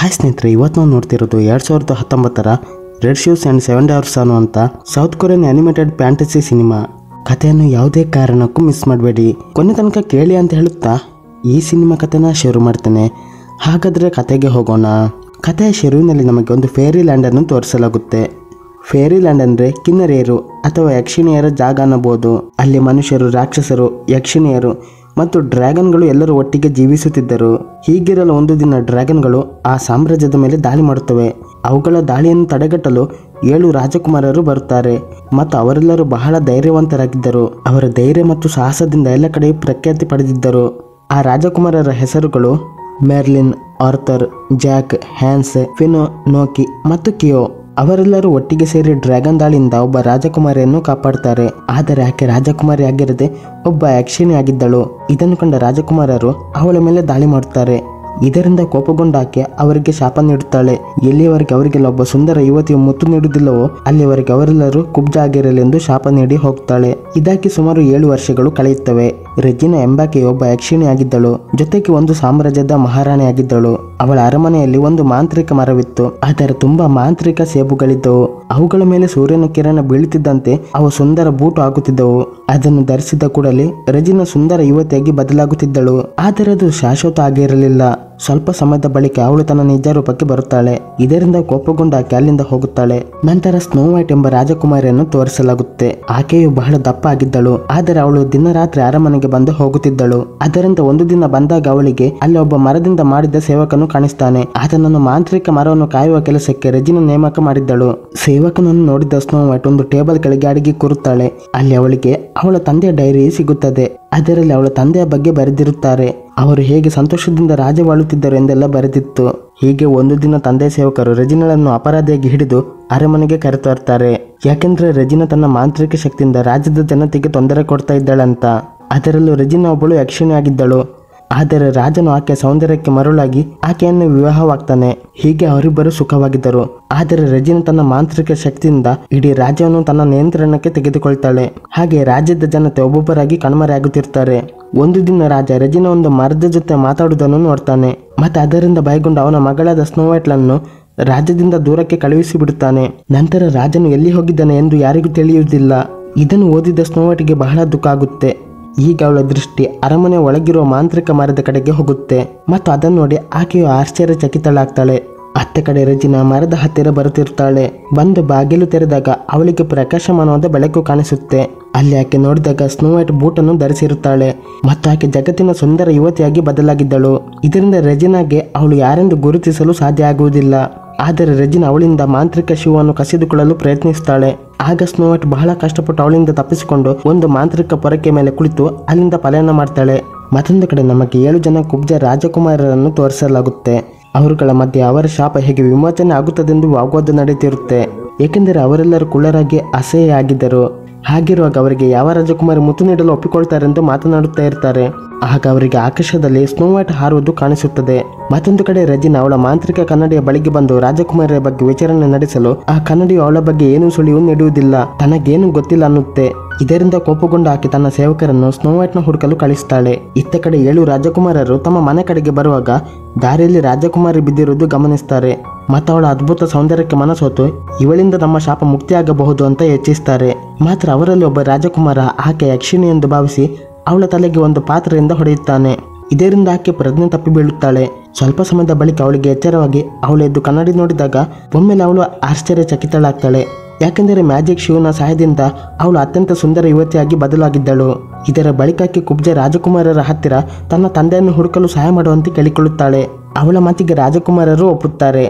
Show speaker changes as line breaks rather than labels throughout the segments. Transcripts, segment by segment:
Hi ಸ್ನೇಹಿತರೆ, ಇವತ್ತು ನಾವು ನೋಡ್ತಿರೋದು 2019ರ ರೆಡ್ ಶೂಸ್ ಆ್ಯಂಡ್ 7 ಡಾರ್ಸ್ ಅನ್ನುವಂಥ south Korean animated fantasy cinema. ಕಥೆಯನ್ನು ಯಾವುದೇ ಕಾರಣಕ್ಕೂ ಮಿಸ್ ಮಾಡಬೇಡಿ, ಕೊನೆ ತನಕ ಕೇಳಿ ಅಂತ ಹೇಳುತ್ತಾ ಈ ಸಿನಿಮಾ ಕಥೆನ ಶುರು ಮಾಡ್ತೇನೆ. ಹಾಗಾದರೆ ಕತೆಗೆ ಹೋಗೋಣ. ಕಥೆಯ ಶುರುವಿನಲ್ಲಿ ನಮಗೆ ಒಂದು ಫೇರಿ ಲ್ಯಾಂಡನ್ನು ತೋರಿಸಲಾಗುತ್ತೆ. ಫೇರಿ ಲ್ಯಾಂಡ್ ಅಂದರೆ ಕಿನ್ನರಿಯರು ಅಥವಾ ಯಕ್ಷಿಣಿಯರ ಜಾಗ ಅನ್ನಬಹುದು. ಅಲ್ಲಿ ಮನುಷ್ಯರು, ರಾಕ್ಷಸರು, ಯಕ್ಷಿಣಿಯರು ಮತ್ತು ಡ್ರ್ಯಾಗನ್ಗಳು ಎಲ್ಲರೂ ಒಟ್ಟಿಗೆ ಜೀವಿಸುತ್ತಿದ್ದರು. ಹೀಗಿರಲು ಒಂದು ದಿನ ಡ್ರ್ಯಾಗನ್ಗಳು ಆ ಸಾಮ್ರಾಜ್ಯದ ಮೇಲೆ ದಾಳಿ ಮಾಡುತ್ತವೆ. ಅವುಗಳ ದಾಳಿಯನ್ನು ತಡೆಗಟ್ಟಲು 7 ರಾಜಕುಮಾರರು ಬರುತ್ತಾರೆ ಮತ್ತು ಅವರೆಲ್ಲರೂ ಬಹಳ ಧೈರ್ಯವಂತರಾಗಿದ್ದರು. ಅವರ ಧೈರ್ಯ ಮತ್ತು ಸಾಹಸದಿಂದ ಎಲ್ಲ ಕಡೆ ಪ್ರಖ್ಯಾತಿ ಪಡೆದಿದ್ದರು. ಆ ರಾಜಕುಮಾರರ ಹೆಸರುಗಳು Merlin, Arthur, Jack, Hans, Fino, Noki ಮತ್ತು ಕಿಯೋ. ಅವರೆಲ್ಲರೂ ಒಟ್ಟಿಗೆ ಸೇರಿ ಡ್ರ್ಯಾಗನ್ ದಾಳಿಯಿಂದ ಒಬ್ಬ ರಾಜಕುಮಾರಿಯನ್ನು ಕಾಪಾಡ್ತಾರೆ. ಆದರೆ ಆಕೆ ರಾಜಕುಮಾರಿ ಆಗಿರದೆ ಒಬ್ಬ ಯಕ್ಷಿಣಿ ಆಗಿದ್ದಳು. ಇದನ್ನು ಕಂಡ ರಾಜಕುಮಾರರು ಅವಳ ಮೇಲೆ ದಾಳಿ ಮಾಡುತ್ತಾರೆ. ಇದರಿಂದ ಕೋಪಗೊಂಡ ಆಕೆ ಅವರಿಗೆ ಶಾಪ ನೀಡುತ್ತಾಳೆ. ಎಲ್ಲಿಯವರೆಗೆ ಅವರಿಗೆಲ್ಲ ಒಬ್ಬ ಸುಂದರ ಯುವತಿಯು ಮುತ್ತು ನೀಡುವುದಿಲ್ಲವೋ ಅಲ್ಲಿಯವರೆಗೆ ಅವರೆಲ್ಲರೂ ಕುಬ್ಜ ಆಗಿರಲೆಂದು ಶಾಪ ನೀಡಿ ಹೋಗ್ತಾಳೆ. ಇದಾಗಿ ಸುಮಾರು 7 ವರ್ಷಗಳು ಕಳೆಯುತ್ತವೆ. ರೆಜಿನಾ ಎಂಬಾಕೆ ಒಬ್ಬ ಯಕ್ಷಿಣಿ ಆಗಿದ್ದಳು. ಜೊತೆಗೆ ಒಂದು ಸಾಮ್ರಾಜ್ಯದ ಮಹಾರಾಣಿಯಾಗಿದ್ದಳು. ಅವಳ ಅರಮನೆಯಲ್ಲಿ ಒಂದು ಮಾಂತ್ರಿಕ ಮರವಿತ್ತು. ಆದರೆ ತುಂಬಾ ಮಾಂತ್ರಿಕ ಸೇಬುಗಳಿದ್ದವು. ಅವುಗಳ ಮೇಲೆ ಸೂರ್ಯನ ಕಿರಣ ಬೀಳುತ್ತಿದ್ದಂತೆ ಅವು ಸುಂದರ ಬೂಟು ಆಗುತ್ತಿದ್ದವು. ಅದನ್ನು ಧರಿಸಿದ ಕೂಡಲೇ ರೆಜಿನಾ ಸುಂದರ ಯುವತಿಯಾಗಿ ಬದಲಾಗುತ್ತಿದ್ದಳು. ಆದರೆ ಅದು ಶಾಶ್ವತ ಆಗಿರಲಿಲ್ಲ. ಸ್ವಲ್ಪ ಸಮಯದ ಬಳಿಕ ಅವಳು ತನ್ನ ನಿಜ ರೂಪಕ್ಕೆ ಬರುತ್ತಾಳೆ. ಇದರಿಂದ ಕೋಪಗೊಂಡ ಆಕೆ ಅಲ್ಲಿಂದ ಹೋಗುತ್ತಾಳೆ. ನಂತರ ಸ್ನೋ ವೈಟ್ ಎಂಬ ರಾಜಕುಮಾರಿಯನ್ನು ತೋರಿಸಲಾಗುತ್ತೆ. ಆಕೆಯು ಬಹಳ ದಪ್ಪ ಆಗಿದ್ದಳು. ಆದರೆ ಅವಳು ದಿನ ರಾತ್ರಿ ಅರಮನೆಗೆ ಬಂದು ಹೋಗುತ್ತಿದ್ದಳು. ಅದರಿಂದ ಒಂದು ದಿನ ಬಂದಾಗ ಅವಳಿಗೆ ಅಲ್ಲಿ ಒಬ್ಬ ಮರದಿಂದ ಮಾಡಿದ ಸೇವಕನು ಕಾಣಿಸ್ತಾನೆ. ಆತನನ್ನು ಮಾಂತ್ರಿಕ ಮರವನ್ನು ಕಾಯುವ ಕೆಲಸಕ್ಕೆ ರೆಜಿನಾ ನೇಮಕ ಮಾಡಿದ್ದಳು. ಸೇವಕನನ್ನು ನೋಡಿದ ಸ್ನೋ ವೈಟ್ ಒಂದು ಟೇಬಲ್ ಕೆಳಗೆ ಅಡಿಗೆ ಕೂರುತ್ತಾಳೆ. ಅಲ್ಲಿ ಅವಳಿಗೆ ಅವಳ ತಂದೆಯ ಡೈರಿ ಸಿಗುತ್ತದೆ. ಅದರಲ್ಲಿ ಅವಳ ತಂದೆಯ ಬಗ್ಗೆ ಬರೆದಿರುತ್ತಾರೆ. ಅವರು ಹೇಗೆ ಸಂತೋಷದಿಂದ ರಾಜ್ಯವಾಳುತ್ತಿದ್ದರು ಎಂದೆಲ್ಲ ಬರೆದಿತ್ತು. ಹೀಗೆ ಒಂದು ದಿನ ತಂದೆ ಸೇವಕರು ರೆಜಿನಾಳನ್ನು ಅಪರಾಧಿಯಾಗಿ ಹಿಡಿದು ಅರಮನೆಗೆ ಕರೆತರ್ತಾರೆ. ಯಾಕೆಂದ್ರೆ ರೆಜಿನಾ ತನ್ನ ಮಾಂತ್ರಿಕ ಶಕ್ತಿಯಿಂದ ರಾಜ್ಯದ ಜನತೆಗೆ ತೊಂದರೆ ಕೊಡ್ತಾ ಇದ್ದಾಳಂತ. ಅದರಲ್ಲೂ ರೆಜಿನಾ ಒಬ್ಬಳು ಯಕ್ಷಿಣಿ ಆಗಿದ್ದಳು. ಆದರೆ ರಾಜನು ಆಕೆಯ ಸೌಂದರ್ಯಕ್ಕೆ ಮರುಳಾಗಿ ಆಕೆಯನ್ನು ವಿವಾಹವಾಗ್ತಾನೆ. ಹೀಗೆ ಅವರಿಬ್ಬರು ಸುಖವಾಗಿದ್ದರು. ಆದರೆ ರೆಜಿನಾ ತನ್ನ ಮಾಂತ್ರಿಕ ಶಕ್ತಿಯಿಂದ ಇಡೀ ರಾಜ್ಯವನ್ನು ತನ್ನ ನಿಯಂತ್ರಣಕ್ಕೆ ತೆಗೆದುಕೊಳ್ತಾಳೆ. ಹಾಗೆ ರಾಜ್ಯದ ಜನತೆ ಒಬ್ಬೊಬ್ಬರಾಗಿ ಕಣ್ಮರೆಯಾಗುತ್ತಿರ್ತಾರೆ. ಒಂದು ದಿನ ರಾಜ ರೆಜಿನಾ ಒಂದು ಮರದ ಜೊತೆ ಮಾತಾಡುವುದನ್ನು ನೋಡ್ತಾನೆ. ಮತ್ತೆ ಅದರಿಂದ ಭಯಗೊಂಡು ಅವನ ಮಗಳಾದ ಸ್ನೋ ವೈಟ್ಳನ್ನು ರಾಜ್ಯದಿಂದ ದೂರಕ್ಕೆ ಕಳುಹಿಸಿ ಬಿಡುತ್ತಾನೆ. ನಂತರ ರಾಜನು ಎಲ್ಲಿ ಹೋಗಿದ್ದಾನೆ ಎಂದು ಯಾರಿಗೂ ತಿಳಿಯುವುದಿಲ್ಲ. ಇದನ್ನು ಓದಿದ ಸ್ನೋ ವೈಟ್ಗೆ ಬಹಳ ದುಃಖ ಆಗುತ್ತೆ. ಈಗ ಅವಳ ದೃಷ್ಟಿ ಅರಮನೆ ಒಳಗಿರುವ ಮಾಂತ್ರಿಕ ಮರದ ಕಡೆಗೆ ಹೋಗುತ್ತೆ ಮತ್ತು ಅದನ್ನು ನೋಡಿ ಆಕೆಯು ಆಶ್ಚರ್ಯಚಕಿತಳಾಗ್ತಾಳೆ. ಅತ್ತ ಕಡೆ ರೆಜಿನಾ ಮರದ ಹತ್ತಿರ ಬರುತ್ತಿರ್ತಾಳೆ. ಬಂದು ಬಾಗಿಲು ತೆರೆದಾಗ ಅವಳಿಗೆ ಪ್ರಕಾಶಮಾನವಾದ ಬೆಳಕು ಕಾಣಿಸುತ್ತೆ. ಅಲ್ಲಿ ಆಕೆ ನೋಡಿದಾಗ ಸ್ನೋ ವೈಟ್ ಬೂಟನ್ನು ಧರಿಸಿರುತ್ತಾಳೆ ಮತ್ತು ಆಕೆ ಜಗತ್ತಿನ ಸುಂದರ ಯುವತಿಯಾಗಿ ಬದಲಾಗಿದ್ದಳು. ಇದರಿಂದ ರೆಜಿನಾಗೆ ಅವಳು ಯಾರೆಂದು ಗುರುತಿಸಲು ಸಾಧ್ಯ ಆಗುವುದಿಲ್ಲ. ಆದರೆ ರೆಜಿನಾ ಅವಳಿಂದ ಮಾಂತ್ರಿಕ ಶಿವವನ್ನು ಕಸಿದುಕೊಳ್ಳಲು ಪ್ರಯತ್ನಿಸುತ್ತಾಳೆ. ಆಗ ಸ್ನೋ ವೈಟ್ ಬಹಳ ಕಷ್ಟಪಟ್ಟು ಅವಳಿಂದ ತಪ್ಪಿಸಿಕೊಂಡು ಒಂದು ಮಾಂತ್ರಿಕ ಪೊರಕೆ ಮೇಲೆ ಕುಳಿತು ಅಲ್ಲಿಂದ ಪಲಾಯನ ಮಾಡ್ತಾಳೆ. ಮತ್ತೊಂದು ಕಡೆ ನಮಗೆ 7 ಜನ ಕುಬ್ಜ ರಾಜಕುಮಾರರನ್ನು ತೋರಿಸಲಾಗುತ್ತೆ. ಅವರುಗಳ ಮಧ್ಯೆ ಅವರ ಶಾಪ ಹೇಗೆ ವಿಮೋಚನೆ ಆಗುತ್ತದೆಂದು ವಾಗ್ವಾದ ನಡೆಯುತ್ತಿರುತ್ತೆ. ಏಕೆಂದರೆ ಅವರೆಲ್ಲರೂ ಕುಳ್ಳರಾಗಿ ಅಸಹ್ಯ ಆಗಿದ್ದರು. ಹಾಗಿರುವಾಗ ಅವರಿಗೆ ಯಾವ ರಾಜಕುಮಾರಿ ಮುತ್ತು ನೀಡಲು ಒಪ್ಪಿಕೊಳ್ತಾರೆಂದು ಮಾತನಾಡುತ್ತಾ ಇರ್ತಾರೆ. ಆಗ ಅವರಿಗೆ ಆಕಾಶದಲ್ಲಿ ಸ್ನೋ ವೈಟ್ ಹಾರುವುದು ಕಾಣಿಸುತ್ತದೆ. ಮತ್ತೊಂದು ಕಡೆ ರೆಜಿನಾ ಅವಳ ಮಾಂತ್ರಿಕ ಕನ್ನಡಿಯ ಬಳಿಗೆ ಬಂದು ರಾಜಕುಮಾರಿಯ ಬಗ್ಗೆ ವಿಚಾರಣೆ ನಡೆಸಲು ಆ ಕನ್ನಡಿಯು ಅವಳ ಬಗ್ಗೆ ಏನೂ ಸುಳಿವು ನೀಡುವುದಿಲ್ಲ. ತನಗೇನು ಗೊತ್ತಿಲ್ಲ ಅನ್ನುತ್ತೆ. ಇದರಿಂದ ಕೋಪಗೊಂಡ ಆಕೆ ತನ್ನ ಸೇವಕರನ್ನು ಸ್ನೋ ವೈಟ್ನ ಹುಡುಕಲು ಕಳಿಸ್ತಾಳೆ. ಇತ್ತ ಕಡೆ 7 ರಾಜಕುಮಾರರು ತಮ್ಮ ಮನೆ ಕಡೆಗೆ ಬರುವಾಗ ದಾರಿಯಲ್ಲಿ ರಾಜಕುಮಾರಿ ಬಿದ್ದಿರುವುದು ಗಮನಿಸ್ತಾರೆ ಮತ್ತು ಅವಳ ಅದ್ಭುತ ಸೌಂದರ್ಯಕ್ಕೆ ಮನಸೋತು ಇವಳಿಂದ ನಮ್ಮ ಶಾಪ ಮುಕ್ತಿಯಾಗಬಹುದು ಅಂತ ಯೋಚಿಸ್ತಾರೆ. ಮಾತ್ರ ಅವರಲ್ಲಿ ಒಬ್ಬ ರಾಜಕುಮಾರ ಆಕೆ ಯಕ್ಷಿಣಿ ಎಂದು ಭಾವಿಸಿ ಅವಳ ತಲೆಗೆ ಒಂದು ಪಾತ್ರೆಯಿಂದ ಹೊಡೆಯುತ್ತಾನೆ. ಇದರಿಂದ ಆಕೆ ಪ್ರಜ್ಞೆ ತಪ್ಪಿ ಬೀಳುತ್ತಾಳೆ. ಸ್ವಲ್ಪ ಸಮಯದ ಬಳಿಕ ಅವಳಿಗೆ ಎಚ್ಚರವಾಗಿ ಅವಳು ಎದ್ದು ಕನ್ನಡಿ ನೋಡಿದಾಗ ಒಮ್ಮೆಲೆ ಅವಳು ಆಶ್ಚರ್ಯಚಕಿತಳಾಗ್ತಾಳೆ. ಯಾಕೆಂದರೆ ಮ್ಯಾಜಿಕ್ ಶಿವನ ಸಹಾಯದಿಂದ ಅವಳು ಅತ್ಯಂತ ಸುಂದರ ಯುವತಿಯಾಗಿ ಬದಲಾಗಿದ್ದಳು. ಇದರ ಬಳಿಕ ಆಕೆ ಕುಬ್ಜ ರಾಜಕುಮಾರರ ಹತ್ತಿರ ತನ್ನ ತಂದೆಯನ್ನು ಹುಡುಕಲು ಸಹಾಯ ಮಾಡುವಂತೆ ಕೇಳಿಕೊಳ್ಳುತ್ತಾಳೆ. ಅವಳ ಮಾತಿಗೆ ರಾಜಕುಮಾರರು ಒಪ್ಪುತ್ತಾರೆ.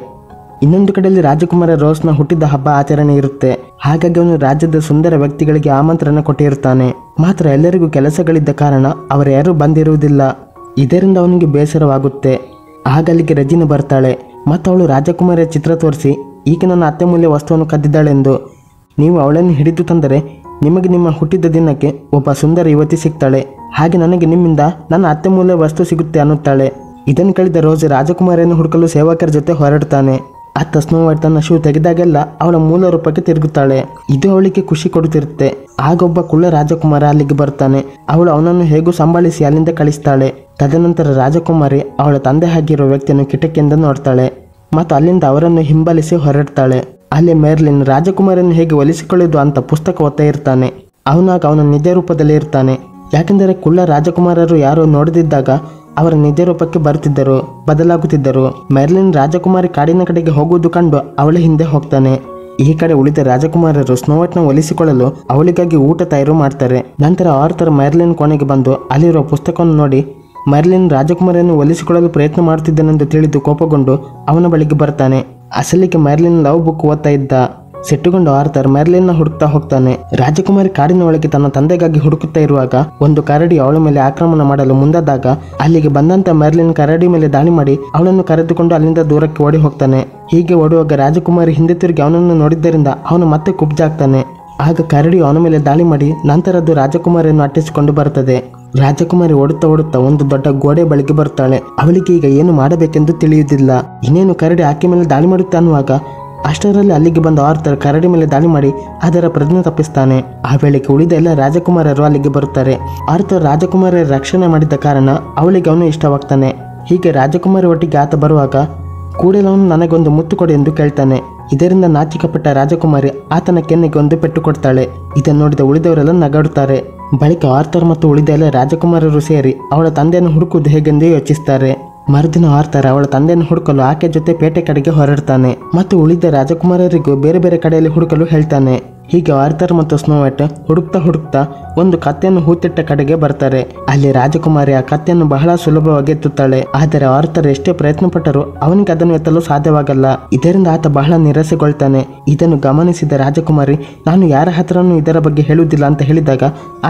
ಇನ್ನೊಂದು ಕಡೆಯಲ್ಲಿ ರಾಜಕುಮಾರ ರೋಸ್ನ ಹುಟ್ಟಿದ ಹಬ್ಬ ಆಚರಣೆ ಇರುತ್ತೆ. ಹಾಗಾಗಿ ಅವನು ರಾಜ್ಯದ ಸುಂದರ ವ್ಯಕ್ತಿಗಳಿಗೆ ಆಮಂತ್ರಣ ಕೊಟ್ಟಿರುತ್ತಾನೆ. ಮಾತ್ರ ಎಲ್ಲರಿಗೂ ಕೆಲಸಗಳಿದ್ದ ಕಾರಣ ಅವರ್ಯಾರೂ ಬಂದಿರುವುದಿಲ್ಲ. ಇದರಿಂದ ಅವನಿಗೆ ಬೇಸರವಾಗುತ್ತೆ. ಆಗ ಅಲ್ಲಿಗೆ ರೆಜಿನಾ ಬರ್ತಾಳೆ ಮತ್ತು ಅವಳು ರಾಜಕುಮಾರಿಯ ಚಿತ್ರ ತೋರಿಸಿ ಈಕೆ ನನ್ನ ಅತ್ಯಮೂಲ್ಯ ವಸ್ತುವನ್ನು ಕದ್ದಿದ್ದಾಳೆಂದು, ನೀವು ಅವಳನ್ನು ಹಿಡಿದು ತಂದರೆ ನಿಮಗೆ ನಿಮ್ಮ ಹುಟ್ಟಿದ ದಿನಕ್ಕೆ ಒಬ್ಬ ಸುಂದರ ಯುವತಿ ಸಿಗ್ತಾಳೆ. ಹಾಗೆ ನನಗೆ ನಿಮ್ಮಿಂದ ನನ್ನ ಅತ್ಯಮೂಲ್ಯ ವಸ್ತು ಸಿಗುತ್ತೆ ಅನ್ನುತ್ತಾಳೆ. ಇದನ್ನು ಕೇಳಿದ ರೋಸ್ ರಾಜಕುಮಾರಿಯನ್ನು ಹುಡುಕಲು ಸೇವಕರ ಜೊತೆ ಹೊರಡ್ತಾನೆ. ಅತ್ತ ಸ್ನೋ ವೈಟ್ ತನ್ನ ಶೂ ತೆಗೆದಾಗೆಲ್ಲ ಅವಳ ಮೂಲ ರೂಪಕ್ಕೆ ತಿರುಗುತ್ತಾಳೆ. ಇದು ಅವಳಿಗೆ ಖುಷಿ ಕೊಡುತ್ತಿರುತ್ತೆ. ಆಗ ಒಬ್ಬ ಕುಳ್ಳ ರಾಜಕುಮಾರ ಅಲ್ಲಿಗೆ ಬರ್ತಾನೆ. ಅವಳು ಅವನನ್ನು ಹೇಗೂ ಸಂಭಾಳಿಸಿ ಅಲ್ಲಿಂದ ಕಳಿಸ್ತಾಳೆ. ತದನಂತರ ರಾಜಕುಮಾರಿ ಅವಳ ತಂದೆ ಆಗಿರುವ ವ್ಯಕ್ತಿಯನ್ನು ಕಿಟಕಿಯಿಂದ ನೋಡ್ತಾಳೆ. ಮತ್ತು ಅಲ್ಲಿಂದ ಅವರನ್ನು ಹಿಂಬಾಲಿಸಿ ಹೊರಡ್ತಾಳೆ. ಅಲ್ಲಿ ಮೆರ್ಲಿನ್ ರಾಜಕುಮಾರನ್ನು ಹೇಗೆ ಒಲಿಸಿಕೊಳ್ಳುವುದು ಅಂತ ಪುಸ್ತಕ ಓದ್ತಾ ಇರ್ತಾನೆ. ಅವನಾಗ ಅವನ ನಿಜ ರೂಪದಲ್ಲಿ ಇರ್ತಾನೆ. ಯಾಕೆಂದರೆ ಕುಳ್ಳ ರಾಜಕುಮಾರರು ಯಾರೋ ನೋಡದಿದ್ದಾಗ ಅವರ ನಿಜ ರೂಪಕ್ಕೆ ಬರುತ್ತಿದ್ದರು, ಬದಲಾಗುತ್ತಿದ್ದರು. ಮೆರ್ಲಿನ್ ರಾಜಕುಮಾರಿ ಕಾಡಿನ ಕಡೆಗೆ ಹೋಗುವುದು ಕಂಡು ಅವಳ ಹಿಂದೆ ಹೋಗ್ತಾನೆ. ಈ ಕಡೆ ಉಳಿದ ರಾಜಕುಮಾರರು ಸ್ನೋ ವೈಟ್ನ ಒಲಿಸಿಕೊಳ್ಳಲು ಅವಳಿಗಾಗಿ ಊಟ ತಯಾರು ಮಾಡ್ತಾರೆ. ನಂತರ ಆರ್ಥರ್ ಮೆರ್ಲಿನ್ ಕೋಣೆಗೆ ಬಂದು ಅಲ್ಲಿರುವ ಪುಸ್ತಕವನ್ನು ನೋಡಿ ಮೆರ್ಲಿನ್ ರಾಜಕುಮಾರಿಯನ್ನು ಒಲಿಸಿಕೊಳ್ಳಲು ಪ್ರಯತ್ನ ಮಾಡುತ್ತಿದ್ದನೆಂದು ತಿಳಿದು ಕೋಪಗೊಂಡು ಅವನ ಬಳಿಗೆ ಬರ್ತಾನೆ. ಅಸಲಿಗೆ ಮೆರ್ಲಿನ್ ಲವ್ ಬುಕ್ ಓದ್ತಾ ಇದ್ದ. ಸಿಟ್ಟುಗೊಂಡು ಆರ್ಥರ್ ಮೆರ್ಲಿನ್ನ ಹುಡುಕ್ತಾ ಹೋಗ್ತಾನೆ. ರಾಜಕುಮಾರಿ ಕಾಡಿನ ಒಳಗೆ ತನ್ನ ತಂದೆಗಾಗಿ ಹುಡುಕುತ್ತಾ ಇರುವಾಗ ಒಂದು ಕರಡಿ ಅವಳ ಮೇಲೆ ಆಕ್ರಮಣ ಮಾಡಲು ಮುಂದಾದಾಗ ಅಲ್ಲಿಗೆ ಬಂದಂತ ಮೆರ್ಲಿನ್ ಕರಡಿ ಮೇಲೆ ದಾಳಿ ಮಾಡಿ ಅವಳನ್ನು ಕರೆದುಕೊಂಡು ಅಲ್ಲಿಂದ ದೂರಕ್ಕೆ ಓಡಿ ಹೋಗ್ತಾನೆ. ಹೀಗೆ ಓಡುವಾಗ ರಾಜಕುಮಾರಿ ಹಿಂದೆ ತಿರುಗಿ ಅವನನ್ನು ನೋಡಿದ್ದರಿಂದ ಅವನು ಮತ್ತೆ ಕುಬ್ಜಾಗ್ತಾನೆ. ಆಗ ಕರಡಿ ಅವನ ಮೇಲೆ ದಾಳಿ ಮಾಡಿ ನಂತರ ಅದು ರಾಜಕುಮಾರಿಯನ್ನು ಅಟ್ಟಿಸಿಕೊಂಡು ಬರುತ್ತದೆ. ರಾಜಕುಮಾರಿ ಓಡುತ್ತಾ ಓಡುತ್ತಾ ಒಂದು ದೊಡ್ಡ ಗೋಡೆ ಬಳಿಗೆ ಬರ್ತಾಳೆ. ಅವಳಿಗೆ ಈಗ ಏನು ಮಾಡಬೇಕೆಂದು ತಿಳಿಯುವುದಿಲ್ಲ. ಇನ್ನೇನು ಕರಡಿ ಆಕೆ ಮೇಲೆ ದಾಳಿ ಮಾಡುತ್ತಾ ಅನ್ನುವಾಗ ಅಷ್ಟರಲ್ಲಿ ಅಲ್ಲಿಗೆ ಬಂದ ಆರ್ಥರ್ ಕರಡಿ ಮೇಲೆ ದಾಳಿ ಮಾಡಿ ಅದರ ಪ್ರಜ್ಞೆ ತಪ್ಪಿಸ್ತಾನೆ. ಆ ವೇಳೆಗೆ ಉಳಿದ ಎಲ್ಲ ರಾಜಕುಮಾರರು ಅಲ್ಲಿಗೆ ಬರುತ್ತಾರೆ. ಆರ್ಥರ್ ರಾಜಕುಮಾರಿಯ ರಕ್ಷಣೆ ಮಾಡಿದ ಕಾರಣ ಅವಳಿಗೆ ಅವನು ಇಷ್ಟವಾಗ್ತಾನೆ. ಹೀಗೆ ರಾಜಕುಮಾರಿ ಒಟ್ಟಿಗೆ ಆತ ಬರುವಾಗ ಕೂಡಲೇ ಅವನು ನನಗೊಂದು ಮುತ್ತು ಕೊಡಿ ಎಂದು ಕೇಳ್ತಾನೆ. ಇದರಿಂದ ನಾಚಿಕಪಟ್ಟ ರಾಜಕುಮಾರಿ ಆತನ ಕೆನ್ನೆಗೆ ಒಂದು ಪೆಟ್ಟು ಕೊಡ್ತಾಳೆ. ಇದನ್ನು ನೋಡಿದ ಉಳಿದವರೆಲ್ಲ ನಗಾಡುತ್ತಾರೆ. ಬಳಿಕ ಆರ್ಥರ್ ಮತ್ತು ಉಳಿದ ಎಲ್ಲ ರಾಜಕುಮಾರರು ಸೇರಿ ಅವಳ ತಂದೆಯನ್ನು ಹುಡುಕುವುದು ಹೇಗೆಂದು ಯೋಚಿಸುತ್ತಾರೆ. ಮರುದಿನ ಆರ್ಥರ್ ಅವಳ ತಂದೆಯನ್ನು ಹುಡುಕಲು ಆಕೆ ಜೊತೆ ಪೇಟೆ ಕಡೆಗೆ ಹೊರಡ್ತಾನೆ ಮತ್ತು ಉಳಿದ ರಾಜಕುಮಾರರಿಗೂ ಬೇರೆ ಬೇರೆ ಕಡೆಯಲ್ಲಿ ಹುಡುಕಲು ಹೇಳ್ತಾನೆ. ಹೀಗೆ ಆರ್ಥರ್ ಮತ್ತು ಸ್ನೋ ವೈಟ್ ಹುಡುಕ್ತಾ ಒಂದು ಕತ್ತೆಯನ್ನು ಹೂತಿಟ್ಟ ಕಡೆಗೆ ಬರ್ತಾರೆ. ಅಲ್ಲಿ ರಾಜಕುಮಾರಿ ಆ ಕತ್ತೆಯನ್ನು ಬಹಳ ಸುಲಭವಾಗಿ ಎತ್ತುತ್ತಾಳೆ. ಆದರೆ ಆರ್ಥರ್ ಎಷ್ಟೇ ಪ್ರಯತ್ನ ಪಟ್ಟರೂ ಅವನಿಗೆ ಅದನ್ನು ಎತ್ತಲು ಸಾಧ್ಯವಾಗಲ್ಲ. ಇದರಿಂದ ಆತ ಬಹಳ ನಿರಾಸೆಗೊಳ್ತಾನೆ. ಇದನ್ನು ಗಮನಿಸಿದ ರಾಜಕುಮಾರಿ ನಾನು ಯಾರ ಹತ್ರನೂ ಇದರ ಬಗ್ಗೆ ಹೇಳುವುದಿಲ್ಲ ಅಂತ ಹೇಳಿದಾಗ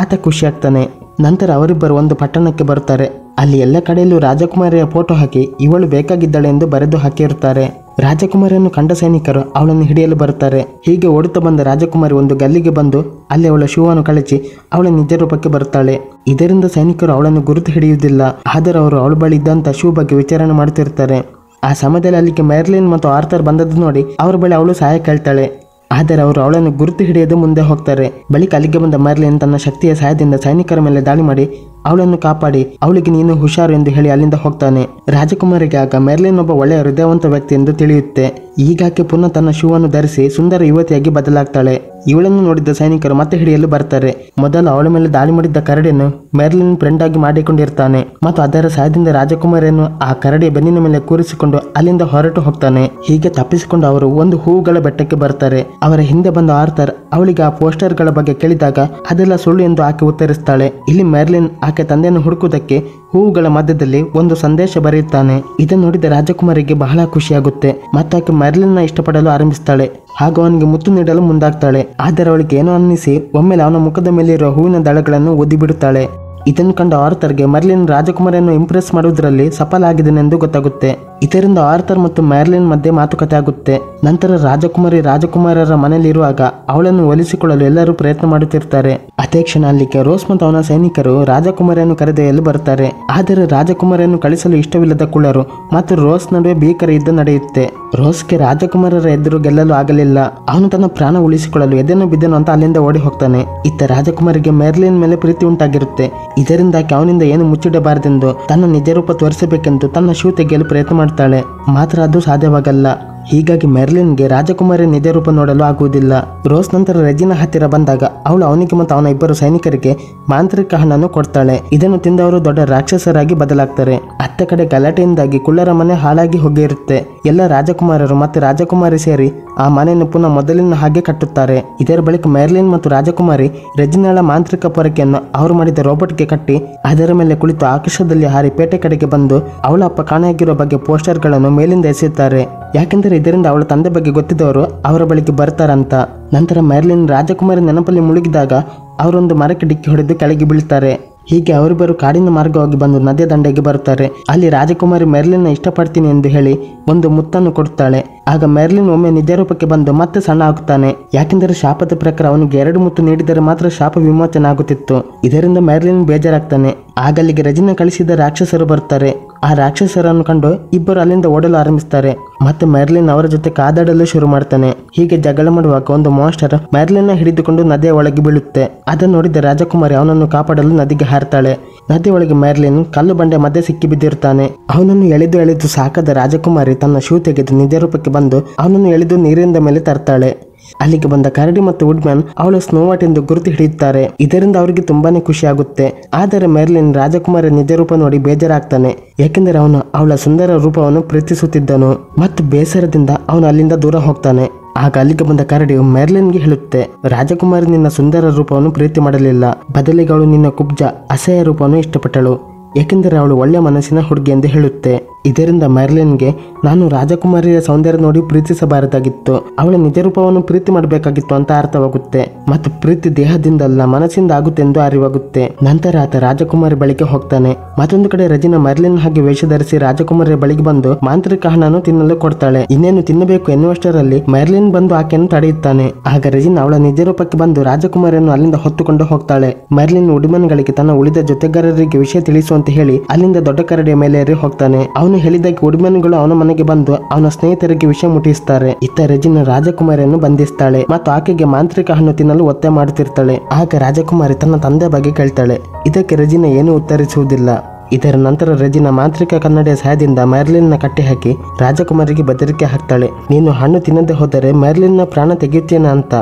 ಆತ ಖುಷಿಯಾಗ್ತಾನೆ. ನಂತರ ಅವರಿಬ್ಬರು ಒಂದು ಪಟ್ಟಣಕ್ಕೆ ಬರುತ್ತಾರೆ. ಅಲ್ಲಿ ಎಲ್ಲ ಕಡೆಯಲ್ಲೂ ರಾಜಕುಮಾರಿಯ ಫೋಟೋ ಹಾಕಿ ಇವಳು ಬೇಕಾಗಿದ್ದಾಳೆ ಎಂದು ಬರೆದು ಹಾಕಿರುತ್ತಾರೆ. ರಾಜಕುಮಾರಿಯನ್ನು ಕಂಡ ಸೈನಿಕರು ಅವಳನ್ನು ಹಿಡಿಯಲು ಬರುತ್ತಾರೆ. ಹೀಗೆ ಓಡುತ್ತಾ ಬಂದ ರಾಜಕುಮಾರಿ ಒಂದು ಗಲ್ಲಿಗೆ ಬಂದು ಅಲ್ಲಿ ಅವಳ ಶೂವನ್ನು ಕಳಚಿ ಅವಳ ನಿಜ ರೂಪಕ್ಕೆ ಬರುತ್ತಾಳೆ. ಇದರಿಂದ ಸೈನಿಕರು ಅವಳನ್ನು ಗುರುತು ಹಿಡಿಯುವುದಿಲ್ಲ. ಆದರೆ ಅವರು ಅವಳ ಬಳಿ ಇದ್ದಂಥ ಶೂ ಬಗ್ಗೆ ವಿಚಾರಣೆ ಮಾಡುತ್ತಿರ್ತಾರೆ. ಆ ಸಮಯದಲ್ಲಿ ಅಲ್ಲಿಗೆ ಮೆರ್ಲಿನ್ ಮತ್ತು ಆರ್ಥರ್ ಬಂದದ್ದು ನೋಡಿ ಅವರ ಬಳಿ ಅವಳು ಸಹಾಯ ಕೇಳ್ತಾಳೆ. ಆದರೆ ಅವರು ಅವಳನ್ನು ಗುರುತು ಹಿಡಿಯದೆ ಮುಂದೆ ಹೋಗ್ತಾರೆ. ಬಳಿಕ ಅಲ್ಲಿಗೆ ಬಂದ ಮೆರ್ಲಿನ್ ತನ್ನ ಶಕ್ತಿಯ ಸಹಾಯದಿಂದ ಸೈನಿಕರ ಮೇಲೆ ದಾಳಿ ಮಾಡಿ ಅವಳನ್ನು ಕಾಪಾಡಿ ಅವಳಿಗೆ ನೀನು ಹುಷಾರು ಎಂದು ಹೇಳಿ ಅಲ್ಲಿಂದ ಹೋಗ್ತಾನೆ. ರಾಜಕುಮಾರಿಗೆ ಆಗ ಮೆರ್ಲಿನ್ ಒಬ್ಬ ಒಳ್ಳೆಯ ಹೃದಯವಂತ ವ್ಯಕ್ತಿ ಎಂದು ತಿಳಿಯುತ್ತೆ. ಈಗಾಕೆ ಪುನಃ ತನ್ನ ಶೂವನ್ನು ಧರಿಸಿ ಸುಂದರ ಯುವತಿಯಾಗಿ ಬದಲಾಗ್ತಾಳೆ. ಇವಳನ್ನು ನೋಡಿದ್ದ ಸೈನಿಕರು ಮತ್ತೆ ಹಿಡಿಯಲು ಬರ್ತಾರೆ. ಮೊದಲು ಅವಳ ಮೇಲೆ ದಾಳಿ ಮಾಡಿದ್ದ ಕರಡಿಯನ್ನು ಮೆರ್ಲಿನ್ ಫ್ರೆಂಡ್ ಆಗಿ ಮಾಡಿಕೊಂಡಿರ್ತಾನೆ ಮತ್ತು ಅದರ ಸಹಾಯದಿಂದ ರಾಜಕುಮಾರಿಯನ್ನು ಆ ಕರಡಿಯ ಬೆನ್ನಿನ ಮೇಲೆ ಕೂರಿಸಿಕೊಂಡು ಅಲ್ಲಿಂದ ಹೊರಟು ಹೋಗ್ತಾನೆ. ಹೀಗೆ ತಪ್ಪಿಸಿಕೊಂಡು ಅವರು ಒಂದು ಹೂವುಗಳ ಬೆಟ್ಟಕ್ಕೆ ಬರ್ತಾರೆ. ಅವರ ಹಿಂದೆ ಬಂದ ಆರ್ಥರ್ ಅವಳಿಗೆ ಆ ಪೋಸ್ಟರ್ಗಳ ಬಗ್ಗೆ ಕೇಳಿದಾಗ ಅದೆಲ್ಲ ಸುಳ್ಳು ಎಂದು ಆಕೆ ಉತ್ತರಿಸ್ತಾಳೆ. ಇಲ್ಲಿ ಮೆರ್ಲಿನ್ ಆಕೆ ತಂದೆಯನ್ನು ಹುಡುಕುವುದಕ್ಕೆ ಹೂವುಗಳ ಮಧ್ಯದಲ್ಲಿ ಒಂದು ಸಂದೇಶ ಬರೆಯುತ್ತಾನೆ. ಇದನ್ನು ನೋಡಿದ ರಾಜಕುಮಾರಿಗೆ ಬಹಳ ಖುಷಿಯಾಗುತ್ತೆ ಮತ್ತು ಆಕೆ ಮೆರ್ಲಿನ್ನ ಇಷ್ಟಪಡಲು ಆರಂಭಿಸ್ತಾಳೆ. ಹಾಗೂ ಅವನಿಗೆ ಮುತ್ತು ನೀಡಲು ಮುಂದಾಗ್ತಾಳೆ. ಆದರೆ ಅವಳಿಗೆ ಏನೋ ಅನ್ನಿಸಿ ಒಮ್ಮೆಲೆ ಅವನ ಮುಖದ ಮೇಲಿರುವ ಹೂವಿನ ದಳಗಳನ್ನು ಒದ್ದಿಬಿಡುತ್ತಾಳೆ. ಇದನ್ನು ಕಂಡ ಆರ್ಥರ್ಗೆ ಮೆರ್ಲಿನ್ ರಾಜಕುಮಾರಿಯನ್ನು ಇಂಪ್ರೆಸ್ ಮಾಡುವುದರಲ್ಲಿ ಸಫಲ ಆಗಿದೆನೆಂದು ಗೊತ್ತಾಗುತ್ತೆ. ಇದರಿಂದ ಆರ್ಥರ್ ಮತ್ತು ಮೆರ್ಲಿನ್ ಮಧ್ಯೆ ಮಾತುಕತೆ ಆಗುತ್ತೆ. ನಂತರ ರಾಜಕುಮಾರರ ಮನೆಯಲ್ಲಿರುವಾಗ ಅವಳನ್ನು ಒಲಿಸಿಕೊಳ್ಳಲು ಎಲ್ಲರೂ ಪ್ರಯತ್ನ ಮಾಡುತ್ತಿರ್ತಾರೆ. ಅದೇ ಕ್ಷಣ ಅಲ್ಲಿಗೆ ರೋಸ್ ಮತ್ತು ಅವನ ಸೈನಿಕರು ರಾಜಕುಮಾರಿಯನ್ನು ಕರೆದೊಯ್ಯಲು ಬರ್ತಾರೆ. ಆದರೆ ರಾಜಕುಮಾರಿಯನ್ನು ಕಳಿಸಲು ಇಷ್ಟವಿಲ್ಲದ ಕುಳ್ಳರು ಮತ್ತು ರೋಸ್ ನಡುವೆ ಭೀಕರ ಯುದ್ಧ ನಡೆಯುತ್ತೆ. ರೋಸ್ಗೆ ರಾಜಕುಮಾರರ ಎದುರು ಗೆಲ್ಲಲು ಆಗಲಿಲ್ಲ. ಅವನು ತನ್ನ ಪ್ರಾಣ ಉಳಿಸಿಕೊಳ್ಳಲು ಎದೆನು ಬಿದ್ದೆನು ಅಂತ ಅಲ್ಲಿಂದ ಓಡಿ ಹೋಗ್ತಾನೆ. ಇತ್ತ ರಾಜಕುಮಾರಿಗೆ ಮೆರ್ಲಿನ್ ಮೇಲೆ ಪ್ರೀತಿ ಉಂಟಾಗಿರುತ್ತೆ. ಇದರಿಂದಾಗಿ ಅವನಿಂದ ಏನು ಮುಚ್ಚಿಡಬಾರದೆಂದು ತನ್ನ ನಿಜ ರೂಪ ತೋರಿಸಬೇಕೆಂದು ತನ್ನ ಶೂ ತೆಗೆಯಲು ಪ್ರಯತ್ನ ಮಾಡ್ತಾಳೆ. ಮಾತ್ರ ಅದು ಸಾಧ್ಯವಾಗಲ್ಲ. ಹೀಗಾಗಿ ಮೆರ್ಲಿನ್ಗೆ ರಾಜಕುಮಾರಿ ನಿಜ ರೂಪ ನೋಡಲು ಆಗುವುದಿಲ್ಲ. ರೋಸ್ ನಂತರ ರೆಜಿನಾ ಹತ್ತಿರ ಬಂದಾಗ ಅವಳು ಅವನಿಗೆ ಮತ್ತು ಅವನ ಇಬ್ಬರು ಸೈನಿಕರಿಗೆ ಮಾಂತ್ರಿಕ ಹಣ್ಣನ್ನು ಕೊಡ್ತಾಳೆ. ಇದನ್ನು ತಿಂದವರು ದೊಡ್ಡ ರಾಕ್ಷಸರಾಗಿ ಬದಲಾಗ್ತಾರೆ. ಅತ್ತ ಕಡೆ ಗಲಾಟೆಯಿಂದಾಗಿ ಕುಳ್ಳರ ಮನೆ ಹಾಳಾಗಿ ಹೋಗಿರುತ್ತೆ. ಎಲ್ಲ ರಾಜಕುಮಾರರು ಮತ್ತು ರಾಜಕುಮಾರಿ ಸೇರಿ ಆ ಮನೆಯನ್ನು ಪುನಃ ಮೊದಲಿನ ಹಾಗೆ ಕಟ್ಟುತ್ತಾರೆ. ಇದರ ಬಳಿಕ ಮೆರ್ಲಿನ್ ಮತ್ತು ರಾಜಕುಮಾರಿ ರೆಜಿನಾಳ ಮಾಂತ್ರಿಕ ಪೊರಕೆಯನ್ನು ಅವರು ಮಾಡಿದ ರೋಬೋಟ್ಗೆ ಕಟ್ಟಿ ಅದರ ಮೇಲೆ ಕುಳಿತು ಆಕಾಶದಲ್ಲಿ ಹಾರಿ ಪೇಟೆ ಕಡೆಗೆ ಬಂದು ಅವಳ ಅಪ್ಪ ಕಾಣೆಯಾಗಿರುವ ಬಗ್ಗೆ ಪೋಸ್ಟರ್ಗಳನ್ನು ಮೇಲಿಂದ ಎಸೆಯುತ್ತಾರೆ. ಯಾಕೆಂದರೆ ಇದರಿಂದ ಅವಳ ತಂದೆ ಬಗ್ಗೆ ಗೊತ್ತಿದ್ದವರು ಅವರ ಬಳಿಗೆ ಬರ್ತಾರಂತ. ನಂತರ ಮೆರ್ಲಿನ್ ರಾಜಕುಮಾರಿ ನೆನಪಲ್ಲಿ ಮುಳುಗಿದಾಗ ಅವರೊಂದು ಮರಕ್ಕೆ ಡಿಕ್ಕಿ ಹೊಡೆದು ಕೆಳಗೆ ಬೀಳ್ತಾರೆ. ಹೀಗೆ ಅವರಿಬ್ಬರು ಕಾಡಿನ ಮಾರ್ಗವಾಗಿ ಬಂದು ನದಿಯ ದಂಡೆಗೆ ಬರುತ್ತಾರೆ. ಅಲ್ಲಿ ರಾಜಕುಮಾರಿ ಮೆರ್ಲಿನ್ ಇಷ್ಟಪಡ್ತೀನಿ ಎಂದು ಹೇಳಿ ಒಂದು ಮುತ್ತನ್ನು ಕೊಡುತ್ತಾಳೆ. ಆಗ ಮೆರ್ಲಿನ್ ಒಮ್ಮೆ ನಿಜ ರೂಪಕ್ಕೆ ಬಂದು ಮತ್ತೆ ಸಣ್ಣ ಆಗುತ್ತಾನೆ. ಯಾಕೆಂದರೆ ಶಾಪದ ಪ್ರಕಾರ ಅವನಿಗೆ 2 ಮುತ್ತು ನೀಡಿದರೆ ಮಾತ್ರ ಶಾಪ ವಿಮೋಚನೆ ಆಗುತ್ತಿತ್ತು. ಇದರಿಂದ ಮೆರ್ಲಿನ್ ಬೇಜಾರಾಗ್ತಾನೆ. ಆಗ ಅಲ್ಲಿಗೆ ರೆಜಿನಾ ಕಳಿಸಿದ ರಾಕ್ಷಸರು ಬರ್ತಾರೆ. ಆ ರಾಕ್ಷಸರನ್ನು ಕಂಡು ಇಬ್ಬರು ಅಲ್ಲಿಂದ ಓಡಲು ಆರಂಭಿಸ್ತಾರೆ. ಮತ್ತೆ ಮೆರ್ಲಿನ್ ಅವರ ಜೊತೆ ಕಾದಾಡಲು ಶುರು ಮಾಡ್ತಾನೆ. ಹೀಗೆ ಜಗಳ ಮಾಡುವಾಗ ಒಂದು ಮಾನ್ಸ್ಟರ್ ಮೆರ್ಲಿನ್ ಹಿಡಿದುಕೊಂಡು ನದಿಯ ಒಳಗೆ ಬೀಳುತ್ತೆ. ಅದನ್ನು ನೋಡಿದ ರಾಜಕುಮಾರಿ ಅವನನ್ನು ಕಾಪಾಡಲು ನದಿಗೆ ಹಾರ್ತಾಳೆ. ನದಿ ಒಳಗೆ ಮೆರ್ಲಿನ್ ಕಲ್ಲು ಬಂಡೆ ಮಧ್ಯೆ ಸಿಕ್ಕಿ ಬಿದ್ದಿರುತ್ತಾನೆ. ಅವನನ್ನು ಎಳೆದು ಸಾಕದ ರಾಜಕುಮಾರಿ ತನ್ನ ಶೂ ತೆಗೆದು ನಿಜ ರೂಪಕ್ಕೆ ಬಂದು ಅವನನ್ನು ಎಳೆದು ನೀರಿನ ಮೇಲೆ ತರ್ತಾಳೆ. ಅಲ್ಲಿಗೆ ಬಂದ ಕರಡಿ ಮತ್ತು ವುಡ್ಮ್ಯಾನ್ ಅವಳು ಸ್ನೋವಾಟ್ ಎಂದು ಗುರುತು ಹಿಡಿಯುತ್ತಾರೆ. ಇದರಿಂದ ಅವರಿಗೆ ತುಂಬಾನೇ ಖುಷಿ ಆಗುತ್ತೆ. ಆದರೆ ಮೆರ್ಲಿನ್ ರಾಜಕುಮಾರಿ ನಿಜ ರೂಪ ನೋಡಿ ಬೇಜಾರಾಗ್ತಾನೆ. ಯಾಕೆಂದರೆ ಅವನು ಅವಳ ಸುಂದರ ರೂಪವನ್ನು ಪ್ರೀತಿಸುತ್ತಿದ್ದನು ಮತ್ತು ಬೇಸರದಿಂದ ಅವನು ಅಲ್ಲಿಂದ ದೂರ ಹೋಗ್ತಾನೆ. ಆಗ ಅಲ್ಲಿಗೆ ಬಂದ ಕರಡಿಯು ಮೆರ್ಲಿನ್ಗೆ ಹೇಳುತ್ತೆ, ರಾಜಕುಮಾರಿ ನಿನ್ನ ಸುಂದರ ರೂಪವನ್ನು ಪ್ರೀತಿ ಮಾಡಲಿಲ್ಲ, ಬದಲಿಗೆ ಅವಳು ನಿನ್ನ ಕುಬ್ಜ ಅಸಹ್ಯ ರೂಪವನ್ನು ಇಷ್ಟಪಟ್ಟಳು, ಏಕೆಂದರೆ ಅವಳು ಒಳ್ಳೆ ಮನಸ್ಸಿನ ಹುಡುಗಿ ಎಂದು ಹೇಳುತ್ತೆ. ಇದರಿಂದ ಮೆರ್ಲಿನ್ಗೆ ನಾನು ರಾಜಕುಮಾರಿಯ ಸೌಂದರ್ಯ ನೋಡಿ ಪ್ರೀತಿಸಬಾರದಾಗಿತ್ತು, ಅವಳ ನಿಜ ರೂಪವನ್ನು ಪ್ರೀತಿ ಮಾಡಬೇಕಾಗಿತ್ತು ಅಂತ ಅರ್ಥವಾಗುತ್ತೆ. ಮತ್ತು ಪ್ರೀತಿ ದೇಹದಿಂದಲ್ಲ ಮನಸ್ಸಿಂದ ಆಗುತ್ತೆ ಎಂದು ಅರಿವಾಗುತ್ತೆ. ನಂತರ ಆತ ರಾಜಕುಮಾರಿ ಬಳಿಗೆ ಹೋಗ್ತಾನೆ. ಮತ್ತೊಂದು ಕಡೆ ರೆಜಿನಾ ಮೆರ್ಲಿನ್ ಹಾಗೆ ವೇಷ ಧರಿಸಿ ರಾಜಕುಮಾರಿಯ ಬಳಿಗೆ ಬಂದು ಮಾಂತ್ರಿಕ ಹಣ್ಣನ್ನು ತಿನ್ನಲು ಕೊಡ್ತಾಳೆ. ಇನ್ನೇನು ತಿನ್ನಬೇಕು ಎನ್ನುವಷ್ಟರಲ್ಲಿ ಮೆರ್ಲಿನ್ ಬಂದು ಆಕೆಯನ್ನು ತಡೆಯುತ್ತಾನೆ. ಆಗ ರೆಜಿನಾ ಅವಳ ನಿಜ ರೂಪಕ್ಕೆ ಬಂದು ರಾಜಕುಮಾರಿಯನ್ನು ಅಲ್ಲಿಂದ ಹೊತ್ತುಕೊಂಡು ಹೋಗ್ತಾಳೆ. ಮೆರ್ಲಿನ್ ವುಡ್ಮ್ಯಾನ್ಗಳಿಗೆ ತನ್ನ ಉಳಿದ ಜೊತೆಗಾರರಿಗೆ ವಿಷಯ ತಿಳಿಸುವಂತೆ ಹೇಳಿ ಅಲ್ಲಿಂದ ದೊಡ್ಡ ಕರಡಿಯ ಮೇಲೆ ಏರಿ ಹೋಗ್ತಾನೆ. ಅವನು ಹೇಳಿದಾಗ ವುಡ್ಮ್ಯಾನ್ಗಳು ಅವನ ಮನೆಗೆ ಬಂದು ಅವನ ಸ್ನೇಹಿತರಿಗೆ ವಿಷಯ ಮುಟ್ಟಿಸ್ತಾರೆ. ಇತ್ತ ರೆಜಿನಾ ರಾಜಕುಮಾರಿಯನ್ನು ಬಂಧಿಸ್ತಾಳೆ ಮತ್ತು ಆಕೆಗೆ ಮಾಂತ್ರಿಕ ಹಣ್ಣು ತಿನ್ನಲು ಒತ್ತಾಯ ಮಾಡುತ್ತಿರ್ತಾಳೆ. ಆಗ ರಾಜಕುಮಾರಿ ತನ್ನ ತಂದೆ ಬಗ್ಗೆ ಕೇಳ್ತಾಳೆ. ಇದಕ್ಕೆ ರೆಜಿನಾ ಏನೂ ಉತ್ತರಿಸುವುದಿಲ್ಲ. ಇದರ ನಂತರ ರೆಜಿನಾ ಮಾಂತ್ರಿಕ ಕನ್ನಡಿಯ ಸಹಾಯದಿಂದ ಮೆರ್ಲಿನ್ನ ಕಟ್ಟಿ ಹಾಕಿ ರಾಜಕುಮಾರಿಗೆ ಬೆದರಿಕೆ ಹಾಕ್ತಾಳೆ. ನೀನು ಹಣ್ಣು ತಿನ್ನದೆ ಹೋದರೆ ಮೆರ್ಲಿನ್ನ ಪ್ರಾಣ ತೆಗೆಯುತ್ತೇನೆ ಅಂತ.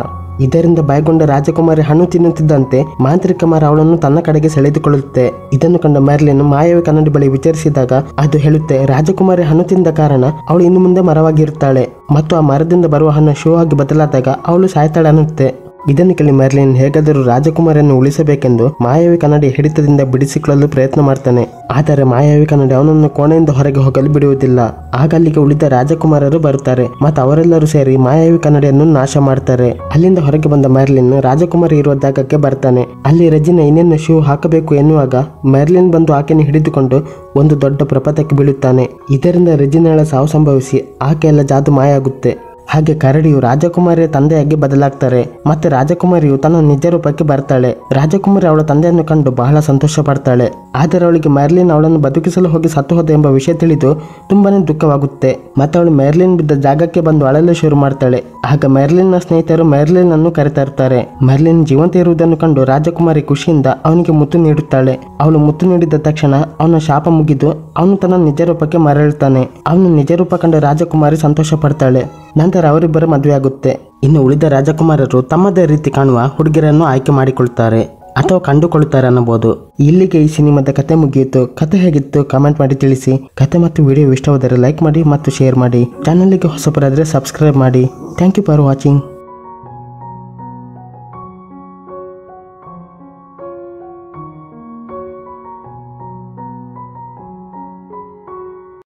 ಇದರಿಂದ ಭಯಗೊಂಡ ರಾಜಕುಮಾರಿ ಹಣ್ಣು ತಿನ್ನುತ್ತಿದ್ದಂತೆ ಮಾಂತ್ರಿಕ ಮರ ಅವಳನ್ನು ತನ್ನ ಕಡೆಗೆ ಸೆಳೆದುಕೊಳ್ಳುತ್ತೆ. ಇದನ್ನು ಕಂಡ ಮೆರ್ಲಿನ್ ಮಾಯಾವಿ ಕನ್ನಡಿ ಬಳಿ ವಿಚಾರಿಸಿದಾಗ ಅದು ಹೇಳುತ್ತೆ, ರಾಜಕುಮಾರಿ ಹಣ್ಣು ತಿಂದ ಕಾರಣ ಅವಳು ಇನ್ನು ಮುಂದೆ ಮರವಾಗಿರುತ್ತಾಳೆ ಮತ್ತು ಆ ಮರದಿಂದ ಬರುವ ಹಣ್ಣು ಶೂ ಆಗಿ ಬದಲಾದಾಗ ಅವಳು ಸಾಯ್ತಾಳೆ ಅನ್ನುತ್ತೆ. ಇದನ್ನು ಕೇಳಿ ಮೆರ್ಲಿನ್ ಹೇಗಾದರೂ ರಾಜಕುಮಾರಿಯನ್ನು ಉಳಿಸಬೇಕೆಂದು ಮಾಯಾವಿ ಕನ್ನಡಿ ಹಿಡಿತದಿಂದ ಬಿಡಿಸಿಕೊಳ್ಳಲು ಪ್ರಯತ್ನ ಮಾಡ್ತಾನೆ. ಆದರೆ ಮಾಯಾವಿ ಕನ್ನಡಿ ಅವನನ್ನು ಕೋಣೆಯಿಂದ ಹೊರಗೆ ಹೋಗಲು ಬಿಡುವುದಿಲ್ಲ. ಆಗ ಅಲ್ಲಿಗೆ ಉಳಿದ ರಾಜಕುಮಾರರು ಬರುತ್ತಾರೆ ಮತ್ತು ಅವರೆಲ್ಲರೂ ಸೇರಿ ಮಾಯಾವಿ ಕನ್ನಡಿಯನ್ನು ನಾಶ ಮಾಡ್ತಾರೆ. ಅಲ್ಲಿಂದ ಹೊರಗೆ ಬಂದ ಮೆರ್ಲಿನ್ ರಾಜಕುಮಾರಿ ಇರುವ ಜಾಗಕ್ಕೆ ಬರ್ತಾನೆ. ಅಲ್ಲಿ ರೆಜಿನಾ ಇನ್ನೇನು ಶೂ ಹಾಕಬೇಕು ಎನ್ನುವಾಗ ಮೆರ್ಲಿನ್ ಬಂದು ಆಕೆಯನ್ನು ಹಿಡಿದುಕೊಂಡು ಒಂದು ದೊಡ್ಡ ಪ್ರಪಾತಕ್ಕೆ ಬೀಳುತ್ತಾನೆ. ಇದರಿಂದ ರೆಜಿನಾಳ ಸಾವು ಸಂಭವಿಸಿ ಆಕೆಯೆಲ್ಲ ಜಾದು ಮಾಯ ಆಗುತ್ತೆ. ಹಾಗೆ ಕರಡಿಯು ರಾಜಕುಮಾರಿಯ ತಂದೆಯಾಗಿ ಬದಲಾಗ್ತಾರೆ. ಮತ್ತೆ ರಾಜಕುಮಾರಿಯು ತನ್ನ ನಿಜ ರೂಪಕ್ಕೆ ಬರ್ತಾಳೆ. ರಾಜಕುಮಾರಿ ಅವಳ ತಂದೆಯನ್ನು ಕಂಡು ಬಹಳ ಸಂತೋಷ ಪಡ್ತಾಳೆ. ಆದರೆ ಅವಳಿಗೆ ಮೆರ್ಲಿನ್ ಅವಳನ್ನು ಬದುಕಿಸಲು ಹೋಗಿ ಸತ್ತು ಹೋದ ಎಂಬ ವಿಷಯ ತಿಳಿದು ತುಂಬಾನೇ ದುಃಖವಾಗುತ್ತೆ. ಮತ್ತೆ ಅವಳು ಮೆರ್ಲಿನ್ ಬಿದ್ದ ಜಾಗಕ್ಕೆ ಬಂದು ಅಳಲು ಶುರು ಮಾಡ್ತಾಳೆ. ಆಗ ಮೆರ್ಲಿನ್ನ ಸ್ನೇಹಿತರು ಮೆರ್ಲಿನ್ ಅನ್ನು ಕರೆತಾ ಇರ್ತಾರೆ. ಮೆರ್ಲಿನ್ ಜೀವಂತ ಇರುವುದನ್ನು ಕಂಡು ರಾಜಕುಮಾರಿ ಖುಷಿಯಿಂದ ಅವನಿಗೆ ಮುತ್ತು ನೀಡುತ್ತಾಳೆ. ಅವಳು ಮುತ್ತು ನೀಡಿದ ತಕ್ಷಣ ಅವನ ಶಾಪ ಮುಗಿದು ಅವನು ತನ್ನ ನಿಜ ರೂಪಕ್ಕೆ ಮರಳುತ್ತಾನೆ. ಅವನು ನಿಜ ರೂಪ ಕಂಡು ರಾಜಕುಮಾರಿ ಸಂತೋಷ ಪಡ್ತಾಳೆ. ನಂತರ ಅವರಿಬ್ಬರ ಮದುವೆ ಆಗುತ್ತೆ. ಇನ್ನು ಉಳಿದ ರಾಜಕುಮಾರರು ತಮ್ಮದೇ ರೀತಿ ಕಾಣುವ ಹುಡುಗಿಯರನ್ನು ಆಯ್ಕೆ ಮಾಡಿಕೊಳ್ತಾರೆ ಅಥವಾ ಕಂಡುಕೊಳ್ಳುತ್ತಾರೆ ಅನ್ನಬಹುದು. ಇಲ್ಲಿಗೆ ಈ ಸಿನಿಮಾದ ಕತೆ ಮುಗಿಯಿತು. ಕತೆ ಹೇಗಿತ್ತು ಕಮೆಂಟ್ ಮಾಡಿ ತಿಳಿಸಿ. ಕತೆ ಮತ್ತು ವಿಡಿಯೋ ಇಷ್ಟವಾದರೆ ಲೈಕ್ ಮಾಡಿ ಮತ್ತು ಶೇರ್ ಮಾಡಿ. ಚಾನಲ್ಗೆ ಹೊಸಬರಾದರೆ ಸಬ್ಸ್ಕ್ರೈಬ್ ಮಾಡಿ. Thank you for watching.